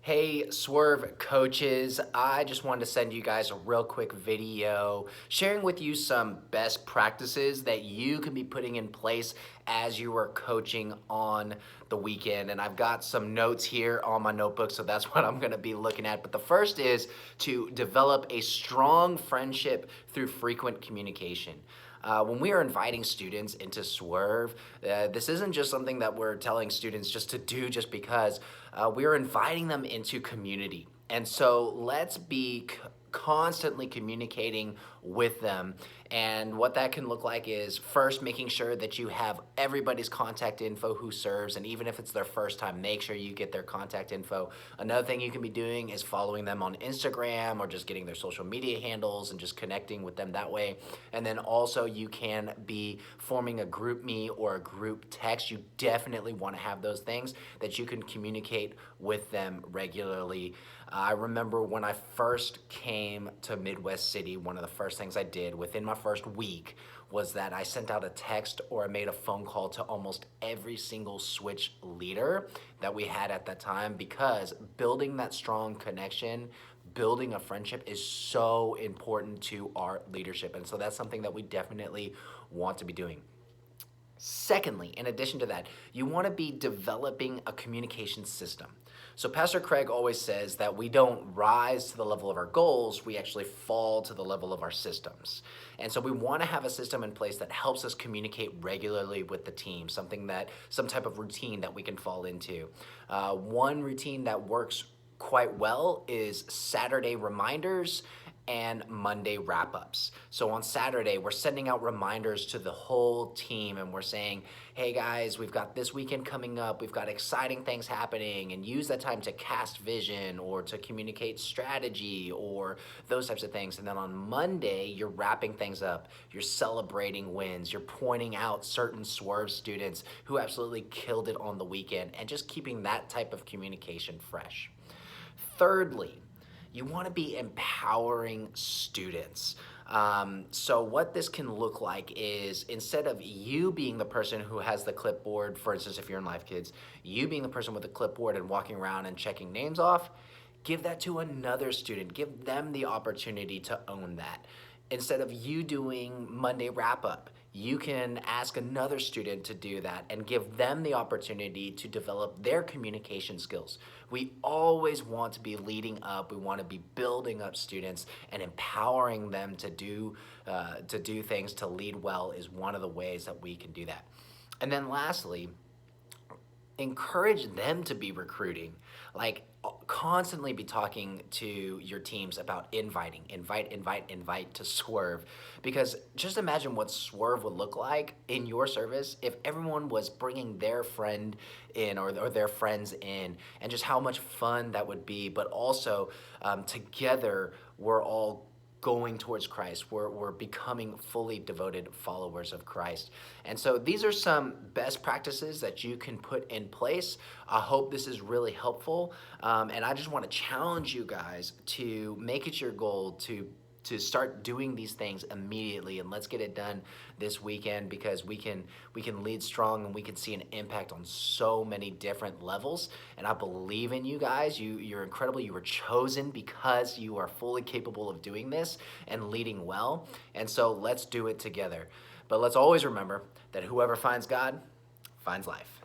Hey, Swerve coaches, I just wanted to send you guys a real quick video sharing with you some best practices that you can be putting in place as you are coaching on the weekend. And I've got some notes here on my notebook, so that's what I'm going to be looking at. But the first is to develop a strong friendship through frequent communication. When we are inviting students into Swerve, this isn't just something that we're telling students just to do just because. We're inviting them into community. And so let's be constantly communicating with them. And what that can look like is first making sure that you have everybody's contact info who serves. And even if it's their first time, make sure you get their contact info. Another thing you can be doing is following them on Instagram or just getting their social media handles and just connecting with them that way. And then also you can be forming a group me or a group text. You definitely want to have those things that you can communicate with them regularly. I remember when I first came to Midwest City, one of the first things I did within my first week was that I sent out a text or I made a phone call to almost every single switch leader that we had at that time, because building that strong connection, building a friendship is so important to our leadership. And so that's something that we definitely want to be doing. Secondly, in addition to that, you want to be developing a communication system. So Pastor Craig always says that we don't rise to the level of our goals, we actually fall to the level of our systems. And so we want to have a system in place that helps us communicate regularly with the team, some type of routine that we can fall into. One routine that works quite well is Saturday reminders and Monday wrap-ups. So on Saturday, we're sending out reminders to the whole team and we're saying, hey guys, we've got this weekend coming up, we've got exciting things happening, and use that time to cast vision or to communicate strategy or those types of things. And then on Monday, you're wrapping things up, you're celebrating wins, you're pointing out certain Swerve students who absolutely killed it on the weekend, and just keeping that type of communication fresh. Thirdly, you want to be empowering students. So what this can look like is, instead of you being the person who has the clipboard, for instance, if you're in Life Kids, you being the person with the clipboard and walking around and checking names off, give that to another student. Give them the opportunity to own that. Instead of you doing Monday wrap up, you can ask another student to do that and give them the opportunity to develop their communication skills. We always want to be leading up. We want to be building up students, and empowering them to do things, to lead well, is one of the ways that we can do that. And then lastly, encourage them to be recruiting. Like, constantly be talking to your teams about invite to Swerve. Because just imagine what Swerve would look like in your service if everyone was bringing their friend in, or their friends in, and just how much fun that would be. But also, together, we're all going towards Christ. We're becoming fully devoted followers of Christ. And so these are some best practices that you can put in place. I hope this is really helpful. And I just want to challenge you guys to make it your goal to start doing these things immediately, and let's get it done this weekend, because we can lead strong and we can see an impact on so many different levels. And I believe in you guys. You're incredible. You were chosen because you are fully capable of doing this and leading well. And so let's do it together. But let's always remember that whoever finds God finds life.